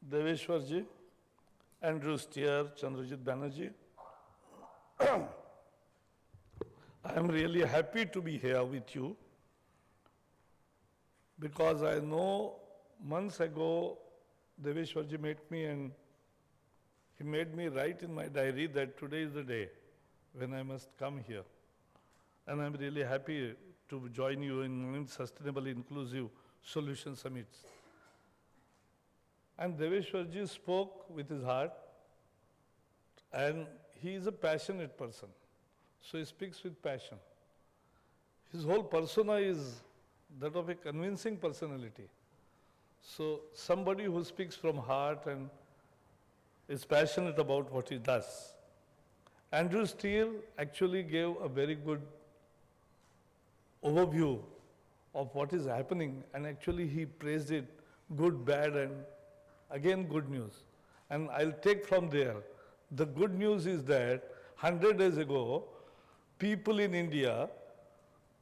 Deveshwar ji, Andrew Steer, Chandrajit Banerjee. I am really happy to be here with you because I know months ago Deveshwar ji met me and he made me write in my diary that today is the day when I must come here. And I'm really happy to join you in Sustainable Inclusive Solution Summits. And Deveshwar ji spoke with his heart, and he is a passionate person. So he speaks with passion. His whole persona is that of a convincing personality. So somebody who speaks from heart and is passionate about what he does. Andrew Steele actually gave a very good overview of what is happening, and actually he praised it, good, bad, and again good news. And I'll take from there. The good news is that 100 days ago, people in India,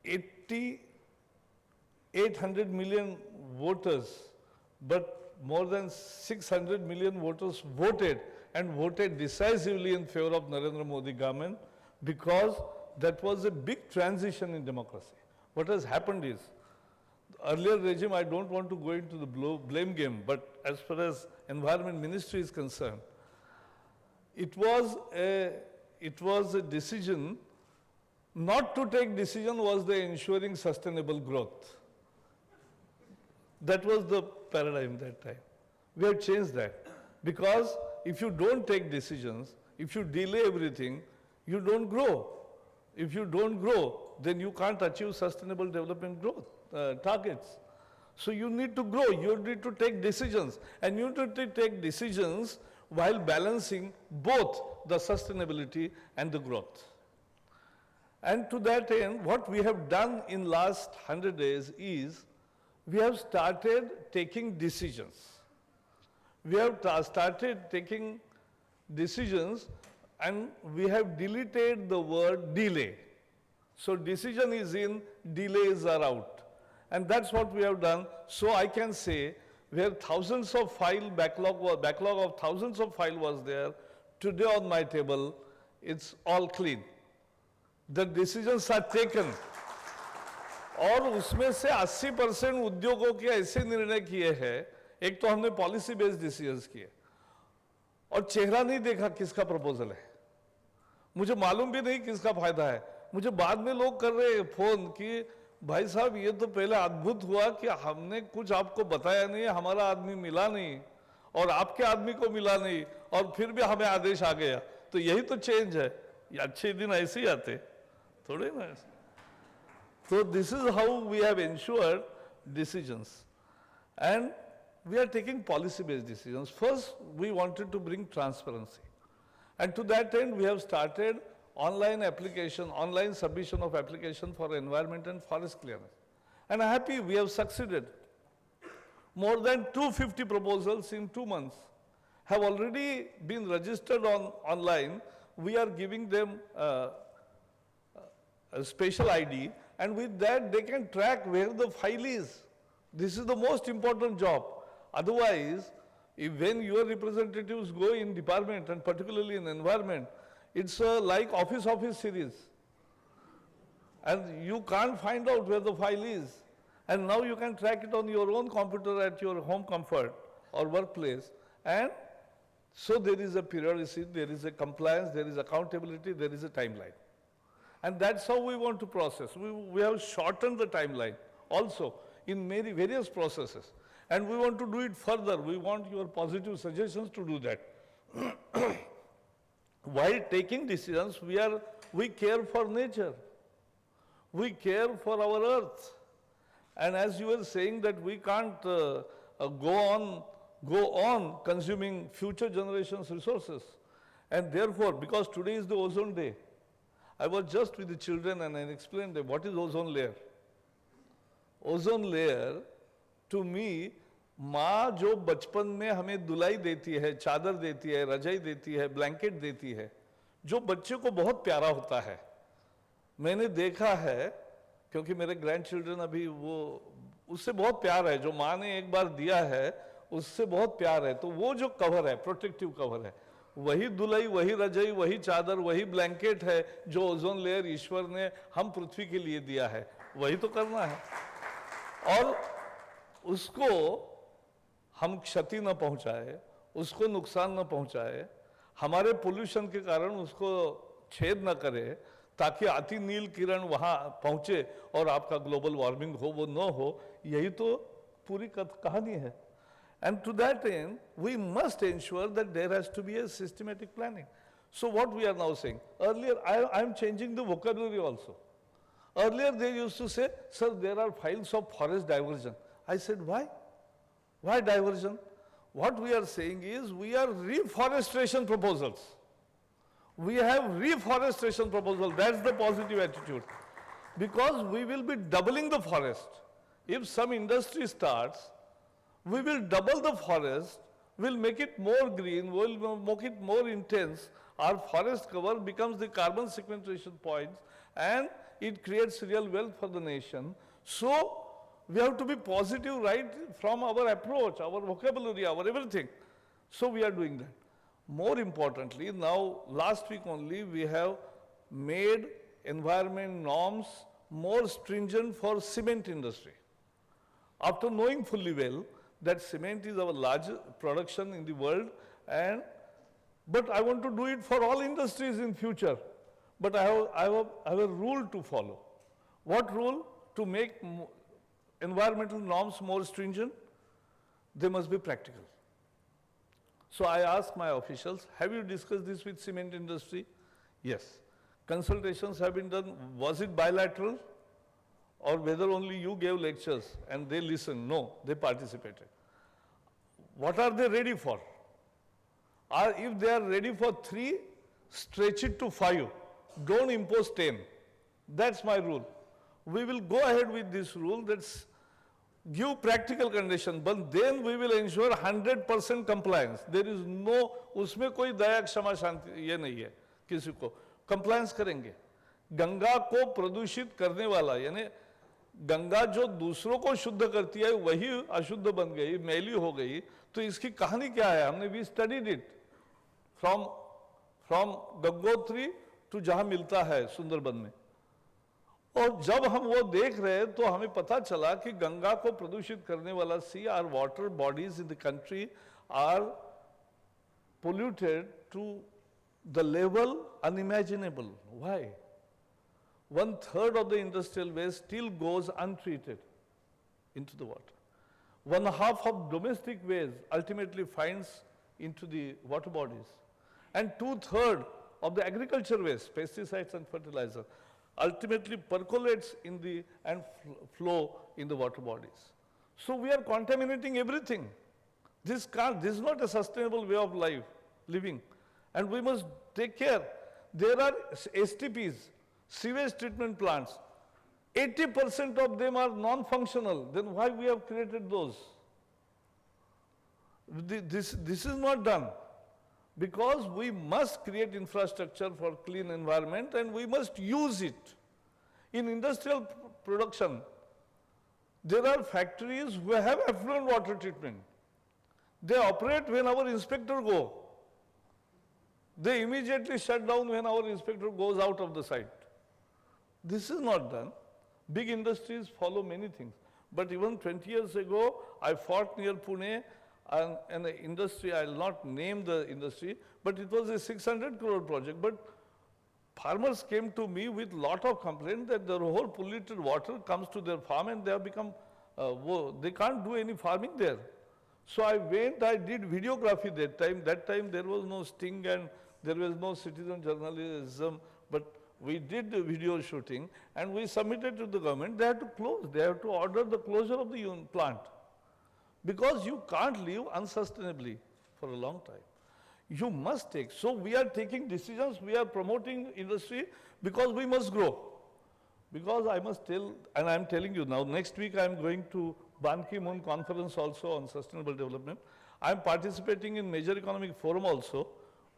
800 million voters, but more than 600 million voters voted, and voted decisively in favor of Narendra Modi government, because that was a big transition in democracy. What has happened is, the earlier regime, I don't want to go into the blame game, but as far as Environment Ministry is concerned, it was a decision. Not to take decision was the ensuring sustainable growth. That was the paradigm that time. We have changed that. Because if you don't take decisions, if you delay everything, you don't grow. If you don't grow, then you can't achieve sustainable development growth targets. So you need to grow, you need to take decisions. And you need to take decisions while balancing both the sustainability and the growth. And to that end, what we have done in last 100 days is, we have started taking decisions. We have started taking decisions, and we have deleted the word delay. So decision is in, delays are out. And that's what we have done. So I can say, where thousands of backlog of thousands of files was there, today on my table, it's all clean. The decisions are taken. और उसमें से 80% उद्योगों के ऐसे निर्णय किए हैं, एक तो हमने पॉलिसी बेस्ड डिसीजंस किए, और चेहरा नहीं देखा किसका प्रपोजल है, मुझे मालूम भी नहीं किसका फायदा है. मुझे बाद में लोग कर रहे हैं फोन कि भाई साहब ये तो पहले अद्भुत हुआ कि हमने कुछ आपको बताया नहीं, हमारा आदमी मिला नहीं और आपके आदमी को मिला नहीं, और फिर भी हमें आदेश आ गया. तो यही तो चेंज है. अच्छे दिन ऐसे ही आते थोड़े ना. So this is how we have ensured decisions. And we are taking policy-based decisions. First, we wanted to bring transparency. And to that end, we have started online submission of application for environment and forest clearance. And I'm happy we have succeeded. More than 250 proposals in 2 months have already been registered online. We are giving them a special ID, and with that they can track where the file is. This is the most important job. Otherwise, when your representatives go in department, and particularly in environment, it's like office series. And you can't find out where the file is. And now you can track it on your own computer at your home comfort or workplace. And so there is a periodicity, there is a compliance, there is accountability, there is a timeline. And that's how we want to process. We have shortened the timeline also in various processes. And we want to do it further. We want your positive suggestions to do that. While taking decisions, we care for nature. We care for our earth. And as you were saying that we can't go on consuming future generations' resources. And therefore, because today is the ozone day, I was just with the children and I explained them what is ozone layer. Ozone layer, to me, माँ जो बचपन में हमें दुलाई देती है, चादर देती है, रजाई देती है, ब्लैंकेट देती है, जो बच्चे को बहुत प्यारा होता है. मैंने देखा है, क्योंकि मेरे ग्रैंड चिल्ड्रन अभी वो उससे बहुत प्यार है, जो माँ ने एक बार दिया है उससे बहुत प्यार है, तो वो जो कवर है, प्रोटेक्टिव कवर है, वही दुलई, वही रजई, वही चादर, वही ब्लैंकेट है जो ओजोन लेयर ईश्वर ने हम पृथ्वी के लिए दिया है, वही तो करना है। और उसको हम क्षति न पहुंचाए, उसको नुकसान न पहुंचाए, हमारे पोल्यूशन के कारण उसको छेद न करे, ताकि अति नील किरण वहां पहुंचे और आपका ग्लोबल वार्मिंग हो, वो न हो। यही तो पूरी कहानी है। And to that end, we must ensure that there has to be a systematic planning. So what we are now saying, earlier I am changing the vocabulary also. Earlier they used to say, sir, there are files of forest diversion. I said, why? Why diversion? What we are saying is, we are reforestation proposals. We have reforestation proposal, that's the positive attitude. Because we will be doubling the forest. If some industry starts, we will double the forest, we'll make it more green, we'll make it more intense. Our forest cover becomes the carbon sequestration points, and it creates real wealth for the nation. So we have to be positive right from our approach, our vocabulary, our everything. So we are doing that. More importantly, now last week only we have made environment norms more stringent for cement industry. After knowing fully well that cement is our largest production in the world, but I want to do it for all industries in future. But I have a rule to follow. What rule? To make environmental norms more stringent, they must be practical. So I asked my officials, have you discussed this with cement industry? Yes. Consultations have been done. Was it bilateral? Or whether only you gave lectures and they listened? No, they participated. What are they ready for? If they are ready for 3, stretch it to 5. Don't impose 10. That's my rule. We will go ahead with this rule, that's give practical condition, but then we will ensure 100% compliance. There is no, उसमें कोई दया क्षमा शांति ये नहीं है किसी को, compliance करेंगे। गंगा को प्रदूषित करने वाला, यानी गंगा जो दूसरों को शुद्ध करती है वही अशुद्ध बन गई, मैली हो गई, तो इसकी कहानी क्या है? हमने भी studied it from Gangotri to जहां मिलता है सुंदरबन में। और जब हम वो देख रहे तो हमें पता चला कि गंगा को प्रदूषित करने वाला see, our water bodies in the country are polluted to the level unimaginable. Why? 1/3 of the industrial waste still goes untreated into the water. 1/2 of domestic waste ultimately finds into the water bodies. And 2/3 of the agriculture waste, pesticides and fertilizer, ultimately percolates in the and flow in the water bodies. So we are contaminating everything. This is not a sustainable way of living. And we must take care. There are STPs, sewage treatment plants. 80% of them are non-functional. Then why we have created those? This is not done. Because we must create infrastructure for clean environment and we must use it. In industrial production, there are factories who have effluent water treatment. They operate when our inspector goes. They immediately shut down when our inspector goes out of the site. This is not done. Big industries follow many things. But even 20 years ago, I fought near Pune, and an industry, I will not name the industry, but it was a 600 crore project. But farmers came to me with lot of complaint that the whole polluted water comes to their farm and they have become, they can't do any farming there. So I went, I did videography that time. That time there was no sting and there was no citizen journalism, but we did the video shooting and we submitted to the government. They had to close, they have to order the closure of the plant. Because you can't live unsustainably for a long time. You must take. So we are taking decisions, we are promoting industry because we must grow. Because I must tell, and I am telling you now, next week I am going to Ban Ki-moon conference also on sustainable development. I am participating in Major Economic Forum also,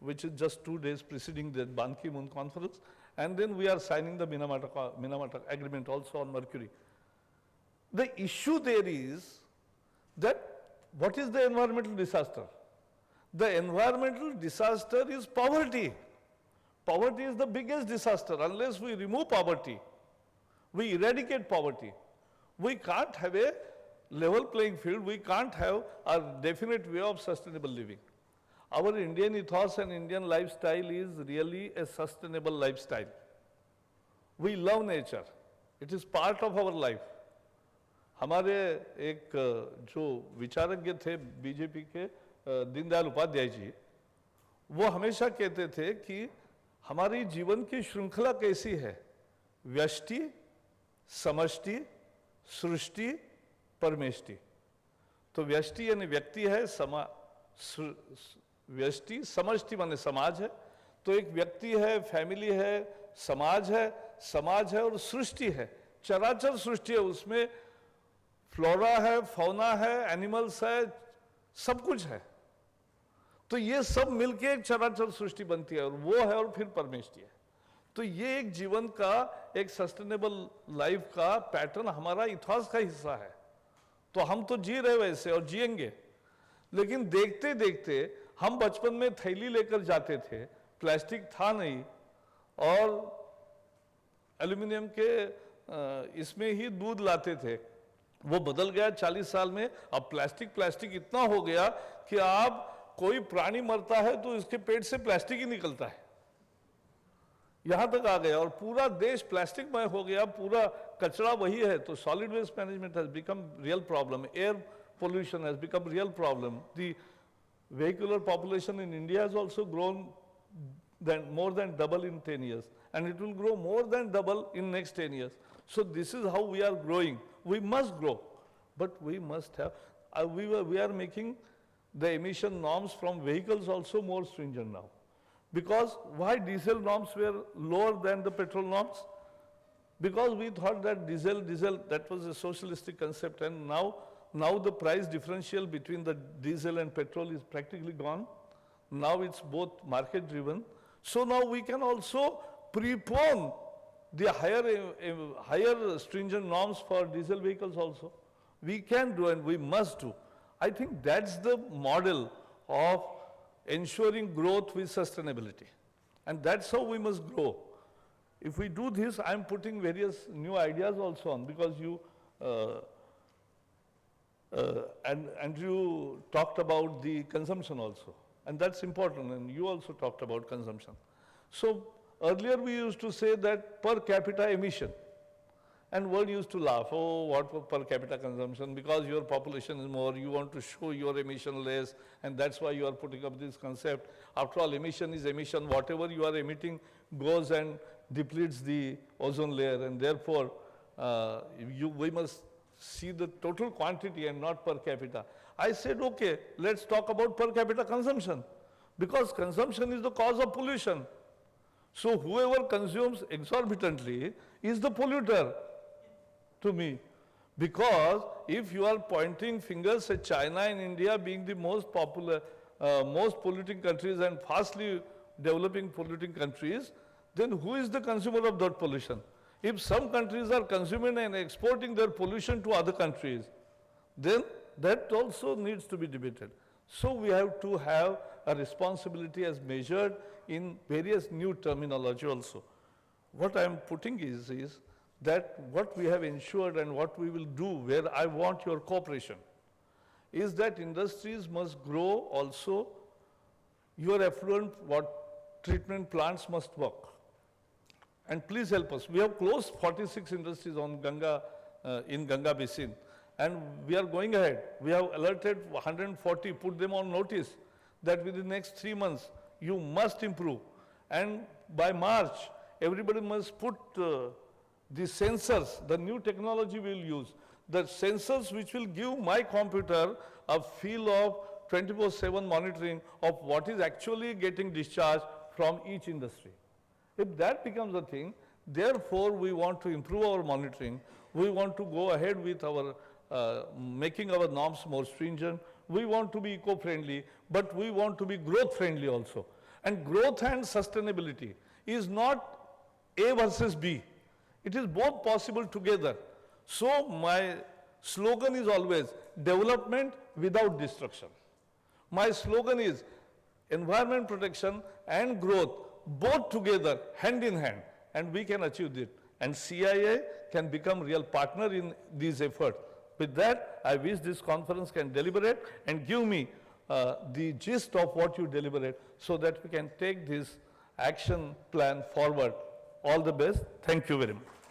which is just 2 days preceding the Ban Ki-moon conference. And then we are signing the Minamata agreement also on Mercury. The issue there is that What is the environmental disaster? The environmental disaster is poverty. Poverty is the biggest disaster. Unless we remove poverty, we eradicate poverty, we can't have a level playing field, we can't have a definite way of sustainable living. Our Indian ethos and Indian lifestyle is really a sustainable lifestyle. We love nature. It is part of our life. हमारे एक जो विचारज्ञ थे BJP के दीनदयाल उपाध्याय जी, वो हमेशा कहते थे कि हमारी जीवन की श्रृंखला कैसी है? व्यष्टि, समष्टि, सृष्टि, परमेष्टि। तो व्यष्टि यानी व्यक्ति है, व्यष्टि, समष्टि माने समाज है। तो एक व्यक्ति है, फैमिली है, समाज है और सृष्टि है, चराचर सृष्टि है। उसमें फ्लोरा है, फौना है, एनिमल्स है, सब कुछ है। तो ये सब मिलके एक चराचर सृष्टि बनती है, और वो है और फिर परमेष्टि है। तो ये एक जीवन का, एक सस्टेनेबल लाइफ का पैटर्न हमारा इतिहास का हिस्सा है। तो हम तो जी रहे वैसे और जिएंगे, लेकिन देखते देखते हम बचपन में थैली लेकर जाते थे, प्लास्टिक था नहीं, और एल्यूमिनियम के इसमें ही दूध लाते थे। वो बदल गया 40 साल में। अब प्लास्टिक इतना हो गया कि आप कोई प्राणी मरता है तो इसके पेट से प्लास्टिक ही निकलता है, यहां तक आ गया। और पूरा देश प्लास्टिकमय हो गया, पूरा कचरा वही है। तो solid waste management has become real problem, air pollution has become real problem. The vehicular population in India has also grown more than double in 10 years, and it will grow more than double in next 10 years. So this is how we are growing. We must grow, but we must have, we are making the emission norms from vehicles also more stringent now. Because why diesel norms were lower than the petrol norms? Because we thought that diesel, that was a socialistic concept, and now the price differential between the diesel and petrol is practically gone. Now it's both market driven. So now we can also prepone the higher stringent norms for diesel vehicles also. We can do and we must do. I think that's the model of ensuring growth with sustainability. And that's how we must grow. If we do this, I'm putting various new ideas also on, because you and you talked about the consumption also, and that's important, and you also talked about consumption. So earlier we used to say that per capita emission, and world used to laugh, oh, what per capita consumption, because your population is more, you want to show your emission less, and that's why you are putting up this concept. After all, emission is emission. Whatever you are emitting goes and depletes the ozone layer, and therefore we must see the total quantity and not per capita. I said, okay, let's talk about per capita consumption, because consumption is the cause of pollution. So whoever consumes exorbitantly is the polluter to me. Because if you are pointing fingers at China and India being the most popular, most polluting countries and fastly developing polluting countries, then who is the consumer of that pollution? If some countries are consuming and exporting their pollution to other countries, then that also needs to be debated. So we have to have a responsibility as measured in various new terminology also. What I am putting is that what we have ensured and what we will do, where I want your cooperation, is that industries must grow also. Your effluent treatment plants must work. And please help us. We have closed 46 industries on Ganga, in Ganga Basin, and we are going ahead. We have alerted 140, put them on notice that within the next 3 months, you must improve. And by March, everybody must put the sensors, the new technology we will use, the sensors which will give my computer a feel of 24/7 monitoring of what is actually getting discharged from each industry. If that becomes a thing, therefore we want to improve our monitoring, we want to go ahead with our making our norms more stringent, we want to be eco-friendly, but we want to be growth-friendly also. And growth and sustainability is not A versus B. It is both possible together. So my slogan is always development without destruction. My slogan is environment protection and growth both together, hand in hand, and we can achieve it. And CIA can become real partner in these efforts. With that, I wish this conference can deliberate and give me the gist of what you deliberate so that we can take this action plan forward. All the best. Thank you very much.